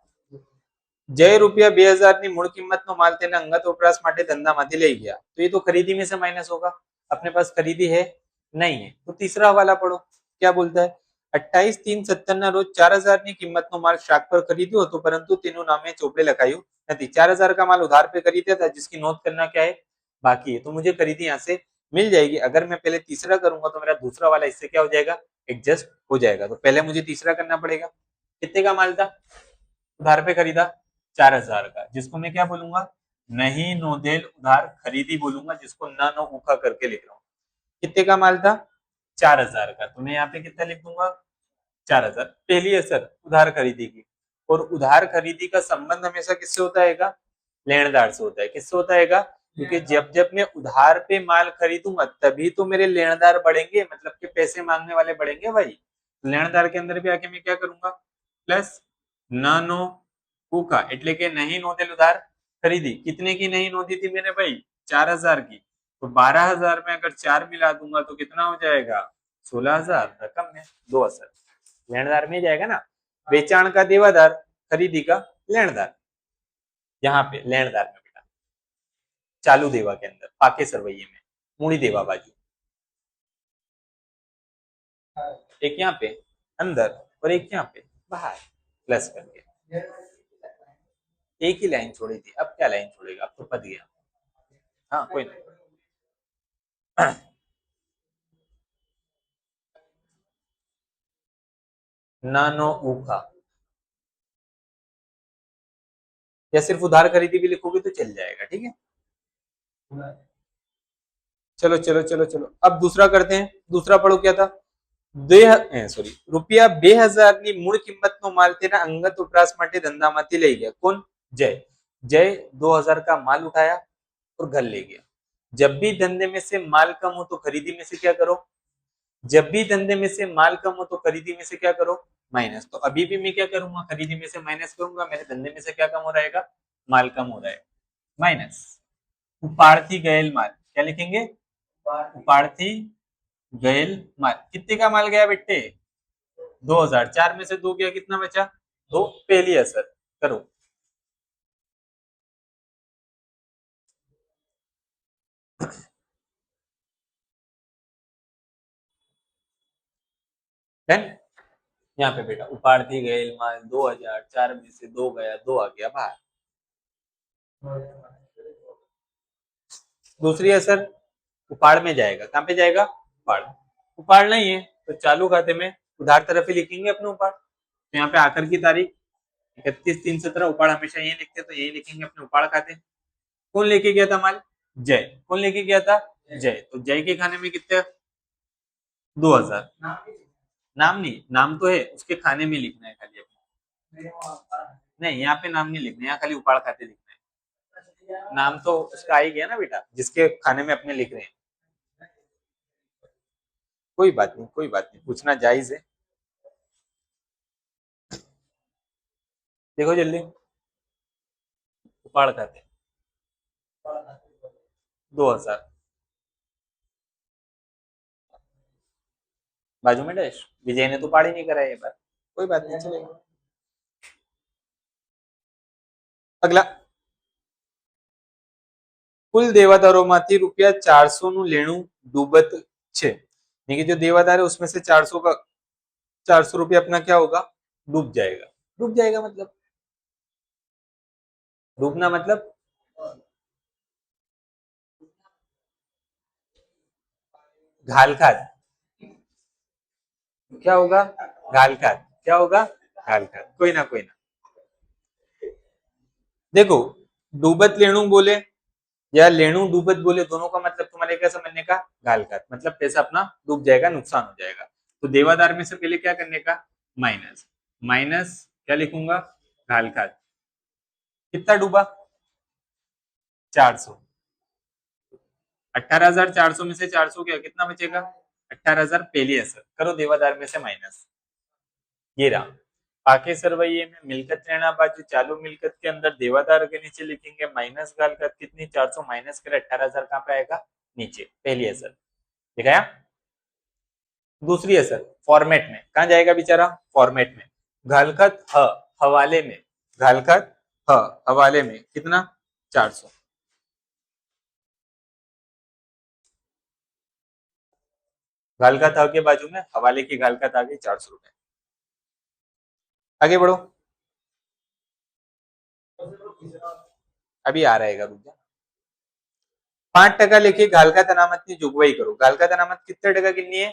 જે રૂપિયા 2000 ની મૂળ કિંમતનો માલ તેના અંગત વપરાશ માટે ધંધામાંથી લઈ ગયા, तो ये तो खरीदी में से माइनस होगा, अपने पास खरीदी है नहीं है, तो तीसरा वाला पढ़ो, क्या बोलता है, 28/3/17 ના રોજ 4000 ની કિંમતનો માલ શાક પર ખરીદ્યો હતો, પરંતુ તેનું નામે ચોપડે લખાયું નથી, 4000 का माल उधार पे खरीदा था, जिसकी नोट करना क्या है, बाकी है, तो मुझे खरीदी यहाँ से मिल जाएगी, अगर मैं पहले तीसरा करूंगा तो मेरा दूसरा वाला इससे क्या हो जाएगा, एडजस्ट हो जाएगा, तो पहले मुझे तीसरा करना पड़ेगा, कितने का माल था, उधार पे खरीदा 4000 का, जिसको मैं क्या बोलूंगा, नहीं नोदेल उधार खरीदी बोलूंगा, जिसको ना नो उखा करके लिख रहा हूँ, कितने का माल था, 4000 का, तो मैं यहाँ पे कितना लिख दूंगा, 4000, पहली असर उधार खरीदी की, और उधार खरीदी का संबंध हमेशा किससे होता है, लेनदार से होता है, किससे होता है, क्योंकि जब जब मैं उधार पे माल खरीदूंगा तभी तो मेरे लेनदार बढ़ेंगे, मतलब कि पैसे मांगने वाले बढ़ेंगे भाई, लेनदार के अंदर भी आके मैं क्या करूंगा, प्लस नानो उका, એટલે કે नहीं नोंधेल उधार खरीदी, कितने की नहीं नोंधी थी मैंने भाई, 4000 की, तो 12000 में अगर 4 मिला दूंगा तो कितना हो जाएगा, 16000, रकम में 2 असर, लेनदार में जाएगा ना, बेचाण का देवादार, खरीदी का लेनदार, यहाँ पे लेनदार में बेटा, चालू देवा के अंदर, पाके सरवैये में, मूड़ी देवा बाजू, एक यहाँ पे अंदर और एक यहाँ पे बाहर, प्लस करके, एक ही लाइन छोड़ी थी, अब क्या लाइन छोड़ेगा, अब तो पद गया, हाँ कोई नहीं, नानो ऊखा, या सिर्फ उधार खरीदी भी लिखोगे तो चल जाएगा, ठीक है, चलो चलो चलो चलो, अब दूसरा करते हैं, दूसरा पढ़ो क्या था, સોરી રૂપિયા 2000 ની મૂળ કિંમતનો માલ તેના અંગત વપરાશ માટે ધંધામાંથી લઈ ગયા, કોણ, जय, जय 2000 का माल उठाया और घर ले गया, जब भी धंधे में से माल कम हो तो खरीदी में से क्या करो, जब भी धंधे में से माल कम हो तो खरीदी में से क्या करो, माइनस, तो अभी भी मैं क्या करूंगा, खरीदी में से माइनस करूंगा, मेरे धंधे में से क्या कम हो रहेगा, माल कम हो रहा है, माइनस, उपाड़ती गयल माल, क्या लिखेंगे, उपाड़ती गयल माल, कितने का माल गया बेटे, 2000, 4 में से 2 गया, कितना बचा, 2, पहली असर करो, देन यहाँ पे बेटा उपाड़ती गयल माल 2000, 4 में से 2 गया, 2 आ गया बाहर, दूसरी असर उपाड़ में जाएगा, कहां पे जाएगा, उपाड़, उपाड़ नहीं है तो चालू खाते में उधार तरफ ही लिखेंगे अपने उपाड़, तो यहाँ पे आकर की तारीख 31 3 17 उपाड़ हमेशा यही लिखते, तो यही लिखेंगे अपने उपाड़ खाते। कौन लेके गया था माल? जय। कौन लेके गया था? जय। तो जय के खाने में कितने? 2000। नाम नहीं, नाम तो है, उसके खाने में लिखना है खाली अपने। नहीं, यहाँ पे नाम नहीं लिखना, यहाँ खाली उपाड़ खाते लिखना है। नाम तो उसका आ ही गया ना बेटा, जिसके खाने में अपने लिख रहे हैं। कोई बात नहीं, कोई बात नहीं, पूछना जायज है। देखो जल्दी, उपाड़ खाते 2000, बाजू में डैश। विजय ने तो पाड़ी नहीं करा ये बार, कोई बात नहीं, चलेगा। अगला, કુલ देवादारोમાંથી ₹400 નું લેણું ડૂબત છે, यानी कि जो देवादार है उसमें से 400 का 400 रुपया अपना क्या होगा? डूब जाएगा। डूब जाएगा मतलब, डूबना मतलब घालखात। क्या होगा? घालखात। क्या होगा? घालखात। कोई ना, कोई ना। देखो, डूबत लेणु बोले या लेणु डूबत बोले, दोनों का मतलब तुम्हारे क्या समझने का? घालखात, मतलब पैसा अपना डूब जाएगा, नुकसान हो जाएगा। तो देवादार में से पहले क्या करने का? माइनस। माइनस क्या लिखूंगा? घालखात। कितना डूबा? 400। 18,400 में से 400 गया, कितना बचेगा? 18,000 पहली असर करो, देवादार में से माइनस। ये रहा। पाके सरवैये में मिलकत लेना बाजू चालू मिलकत के अंदर देवादार के नीचे लिखेंगे माइनस गालकत, कितनी? 400 माइनस करे 18,000 कहां पे आएगा? नीचे, पहली असर। दिखाया? दूसरी असर फॉर्मेट में कहां जाएगा बेचारा? फॉर्मेट में। घालकत ह हवाले में, घालकत ह हवाले में कितना? 400। घालकत ह के बाजू में हवाले की घालकत आ गई 400 रुपए। आगे बढ़ो, अभी आ रहेगा, रुक जा। 5% लेके घालकत अनामतની જોગવાઈ करो। घालकत अनामत कितने टका गिननी है?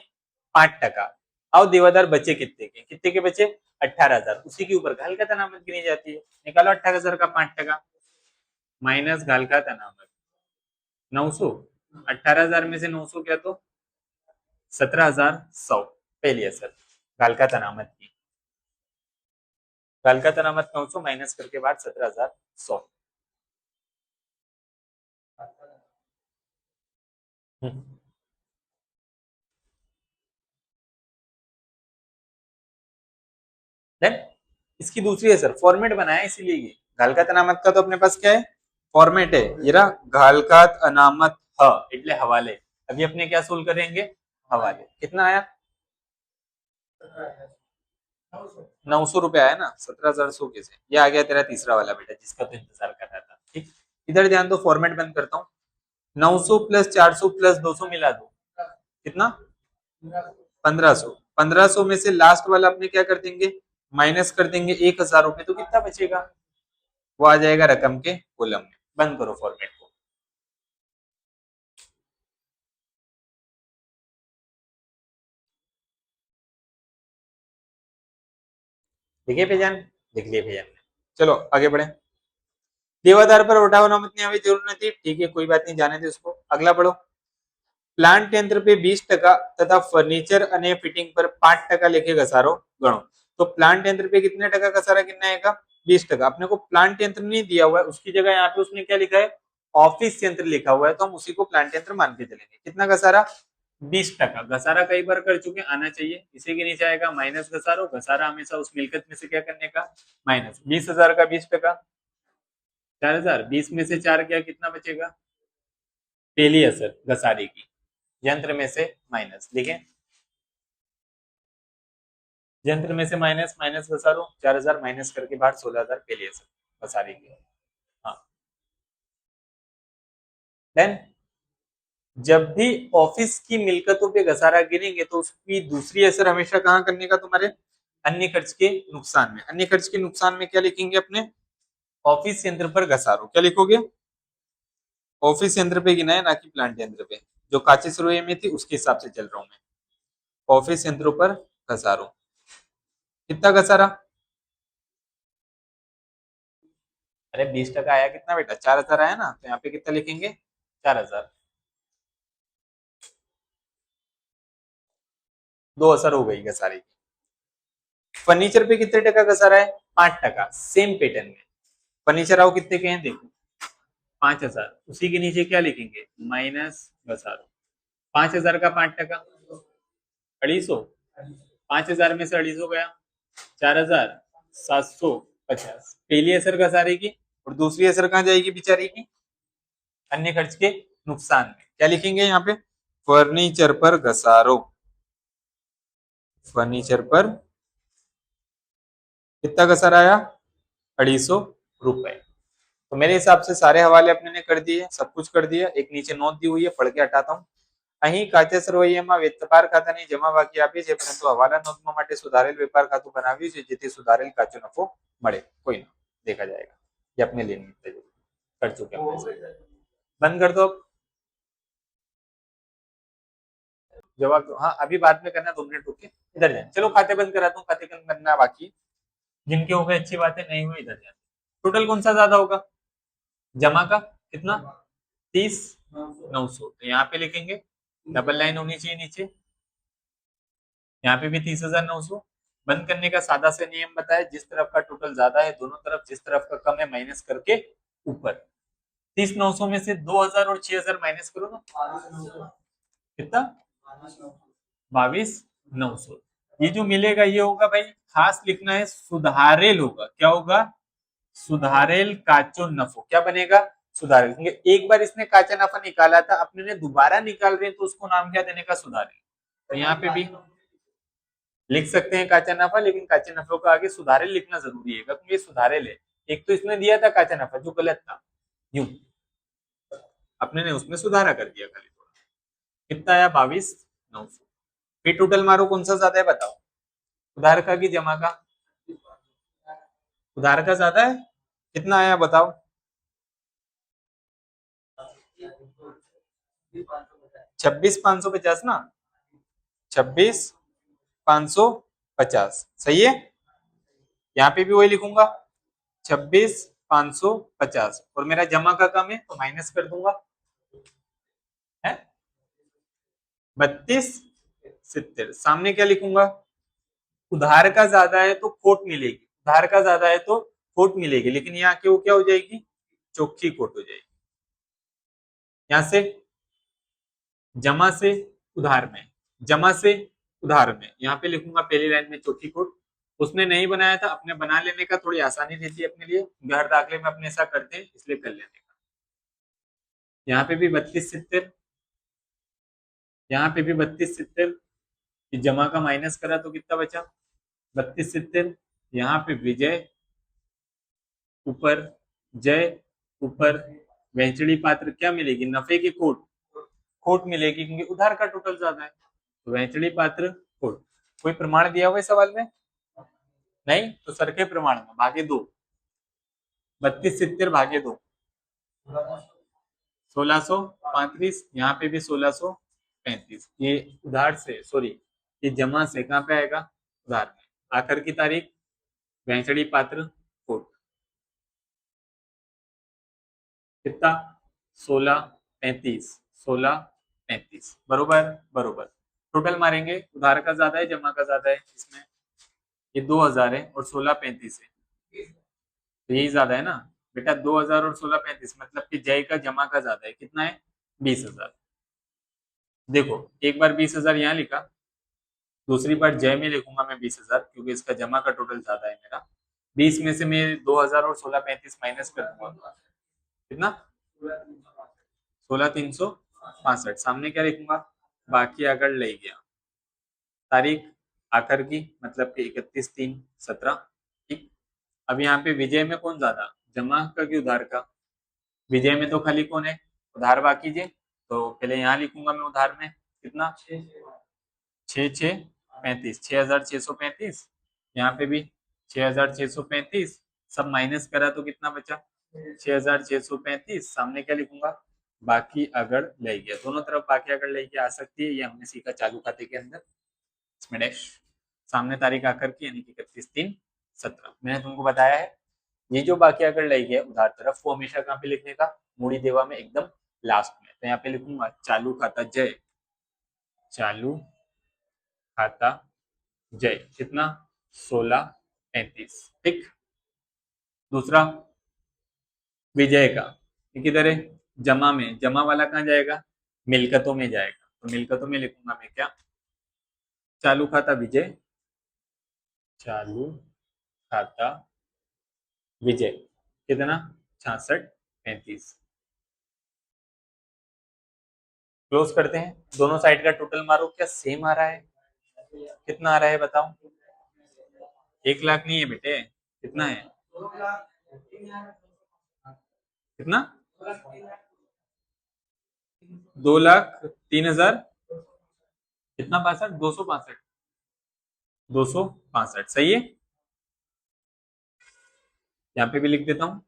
5%। आओ देवादार बचे कितने के? कितने के बचे? 18,000। उसी के ऊपर घालकत अनामत गिनी जाती है। निकालो 18,000 का 5%, माइनस घालकत अनामत 900। 18,000 में से 900 क्या तो 17,100। पहली असर घालकत अनामत की। घालकत अनामत 900 माइनस करके बाद 17,100। देन इसकी दूसरी असर फॉर्मेट बनाया इसीलिए, ये घालकत अनामत का तो अपने पास क्या है? फॉर्मेट है। ये रहा घालकत अनामत ह એટલે हवाले। अभी अपने क्या सोल्व करेंगे? हवाले। कितना आया? 900 रुपए आया ना, 17,100 कैसे? ये आ गया तेरा तीसरा वाला बेटा, जिसका तो इंतजार कर रहा था। ठीक, इधर ध्यान दो, फॉर्मेट बंद करता हूँ। 900 प्लस 400 प्लस 200 मिला दो, कितना? 1500। 1500 में से लास्ट वाला अपने क्या कर देंगे? माइनस कर देंगे 1,000 रुपए, तो कितना बचेगा? वो आ जाएगा रकम के कॉलम में। बंद करो फॉर्मेट को। देखिए भेजान, लिख लिए भेजान ने। चलो आगे बढ़े। देवादार पर उठाव अनामतની આવી જરૂર નથી, ठीक है, कोई बात नहीं, जाने दे उसको। अगला पढ़ो। प्लांट यंत्र पे 20% तथा फर्नीचर અને फिटिंग पर 5% लेके घसारो गणो। तो प्लांट यंत्र पे कितने टका घसारा गिनना आएगा? 20%। अपने को प्लांट यंत्र नहीं दिया हुआ है, उसकी जगह यहाँ पे उसने क्या लिखा है? ऑफिस यंत्र लिखा हुआ है, तो हम उसी को प्लांट यंत्र मान के चलेंगे। कितना घसारा? 20%। घसारा कई बार कर चुके, आना चाहिए। इसी के नीचे आएगा माइनस घसारो। घसारा हमेशा उस मिलकत में से क्या करने का? माइनस। 20,000 का 20%, 4,000। 20 में से 4 गया, कितना बचेगा? पहली असर घसारे की, यंत्र में से माइनस। देखें, यंत्र में से माइनस, माइनस घसारो 4,000 माइनस करके बाहर 16,000 पहली असर घसारे की। हाँ, देन जब भी ऑफिस की मिलकतों पे घसारा गिनेंगे तो उसकी दूसरी असर हमेशा कहाँ करने का? तुम्हारे अन्य खर्च के नुकसान में। अन्य खर्च के नुकसान में क्या लिखेंगे अपने? ऑफिस यंत्र पर घसारो। क्या लिखोगे? ऑफिस यंत्र पे गिना है, ना कि प्लांट यंत्र पे। जो काचे सुरवैये में थी उसके हिसाब से चल रहा हूं मैं। ऑफिस यंत्रों पर घसारो, कितना घसारा? अरे 20% आया कितना बेटा, 4,000 आया ना, तो यहाँ पे कितना लिखेंगे, 4,000। 2,000 हो गई घसारे की। फर्नीचर पे कितने टका घसारा है, 5%, सेम पैटर्न में। फर्नीचर आओ कितने के हैं देखो, 5,000, उसी के नीचे क्या लिखेंगे, माइनस घसारो। 5,000 का 5%, 250। 5,000 में से 250 गया, 4,750। पहली असर घसारे की, और दूसरी असर कहाँ जाएगी बेचारी की, अन्य खर्च के नुकसान में। क्या लिखेंगे यहाँ पे, फर्नीचर पर घसारो। फर्नीचर पर कितना घसारा आया, 250 रुपए। तो मेरे हिसाब से सारे हवाले अपने ने कर दिए, सब कुछ कर दिया। एक नीचे नोट दी हुई है, पढ़ के हटाता हूँ। અહીં કાચા સરવૈયામાં વેપાર ખાતાની જમા બાકી આપી છે, પરંતુ હવાલા નોટમાં માટે સુધારેલ વેપાર ખાતું બનાવ્યું છે, જેથી સુધારેલ કાચો નફો મળે। कोई ना, देखा जाएगा, ये अपने लिए नहीं कर चुके हैं। बंद कर दो जवाब दो। हाँ अभी बाद में करना, 2 मिनट रुक के इधर जाए। चलो खाते बंद कराता हूँ, खाते बंद करना बाकी, जिनके हो गए अच्छी बात है, नहीं हुई इधर जाए। टोटल कौन सा ज्यादा होगा, जमा का कितना, 30,900, तो यहाँ पे लिखेंगे, डबल लाइन होनी चाहिए नीचे, यहाँ पे भी 30,900। बंद करने का सादा से नियम बताया, जिस तरफ का टोटल ज्यादा है दोनों तरफ, जिस तरफ का कम है माइनस करके ऊपर। 30,900 में से 2,000 और 6,000 माइनस करो ना, कितना, 22,900। ये जो मिलेगा ये होगा भाई, खास लिखना है, सुधारेल होगा। क्या होगा, सुधारेल काचो नफो। क्या बनेगा, सुधारेल, क्योंकि एक बार इसने काचा नफा निकाला था, अपने ने दोबारा निकाल रहे हैं, तो उसको नाम क्या देने का, सुधारेल। तो यहाँ पे भी लिख सकते हैं काचा नफा, लेकिन काचे नफे का आगे सुधारेल लिखना जरूरी है, क्योंकि ये सुधारेल है। एक तो इसने दिया था काचा नफा जो गलत था, यूं अपने ने उसमें सुधारा कर दिया खाली थोड़ा। कितना आया, 22,900। फिर टोटल मारो, कौन सा ज्यादा है बताओ, उधार का कि जमा का, उधार का ज्यादा है। कितना आया बताओ, 26,550 ना, 26,550 सही है। यहाँ पे भी वही लिखूंगा, 26,550, और मेरा जमा का कम है तो माइनस कर दूंगा, है 32,70। सामने क्या लिखूंगा, उधार का ज्यादा है तो खोट मिलेगी, उधार का ज्यादा है तो खोट मिलेगी, लेकिन यहाँ की वो क्या हो जाएगी, चौखी खोट हो जाएगी। यहां से जमा से उधार में, जमा से उधार में, यहाँ पे लिखूंगा पहली लाइन में चौथी खोट। उसने नहीं बनाया था, अपने बना लेने का थोड़ी आसानी रहती है अपने लिए, घर दाखिले में अपने ऐसा करते हैं, इसलिए कर लेने का। यहाँ पे भी 32,70, यहाँ पे भी 32,70, जमा का माइनस करा तो कितना बचा, 32,70। यहाँ पे विजय ऊपर, जय ऊपर, वहचड़ी पात्र क्या मिलेगी, नफे की खोट, खोट मिलेगी, क्योंकि उधार का टोटल ज्यादा है, तो वहचड़ी पात्र खोट। कोई प्रमाण दिया हुआ है सवाल में, नहीं, तो सर के प्रमाण में भागे 2, 32,70 भागे 2, 1,635। यहाँ पे भी 1,635। ये उधार से, सॉरी ये जमा से कहाँ पे आएगा, उधार में। आखिर की तारीख, वहचड़ी पात्र कोट, कितना, 16,35, 16,35, बरोबर बरोबर। टोटल मारेंगे, उधार का ज्यादा है, जमा का ज्यादा है, इसमें ये 2,000 है और 16,35 है, तो यही ज्यादा है ना बेटा, 2,000 और 16,35, मतलब कि जय का जमा का ज्यादा है, कितना है, 20,000। देखो एक बार 20,000 यहाँ लिखा, दूसरी बार जय में लिखूंगा मैं 20,000, क्योंकि इसका जमा का टोटल ज्यादा है मेरा। 20 में से मैं 2,000 और 16,35 माइनस कर दूंगा, कितना, 16,365। सामने क्या लिखूंगा, बाकी अगर ले गया, तारीख आखिर की, मतलब कि 31/3/17। ठीक। अब यहाँ पे विजय में कौन ज्यादा, जमा का कि उधार का, विजय में तो खाली कौन है, उधार बाकी जे, तो पहले यहाँ लिखूंगा मैं उधार में, कितना, 6,635, 6,635। यहाँ पे भी 6,635, सब माइनस करा तो कितना बचा, 6,635। सामने क्या लिखूंगा, बाकी अगर ले गया, दोनों तरफ बाकी अगर ले गया आ सकती है, ये हमने सीखा चालू खाते के अंदर, इसमें डैश, सामने तारीख आकर की, यानी कि 31/3/17। मैंने तुमको बताया है ये जो बाकी अगर लई है उधार तरफ वो हमेशा कहाँ पे लिखने का, मूडी देवा में एकदम लास्ट में। तो यहाँ पे लिखूंगा चालू खाता जय, चालू खाता जय कितना 1635। ठीक। दूसरा विजय का, ये किधर है, जमा में, जमा वाला कहाँ जाएगा, मिलकतों में जाएगा। तो मिलकतों में लिखूंगा मैं क्या, चालू खाता विजय, चालू खाता विजय कितना 6635। क्लोज करते हैं, दोनों साइड का टोटल मारो, क्या सेम आ रहा है, कितना आ रहा है बताओ, 1 लाख नहीं है बेटे, कितना है, कितना 2,03,000 कितना 65, 265, 265 सही है। यहाँ पे भी लिख देता हूँ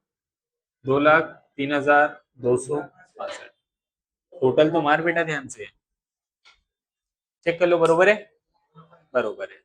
2,03,265। टोटल तो मार बेटा ध्यान से, चेक कर लो, बरोबर है, बरोबर है।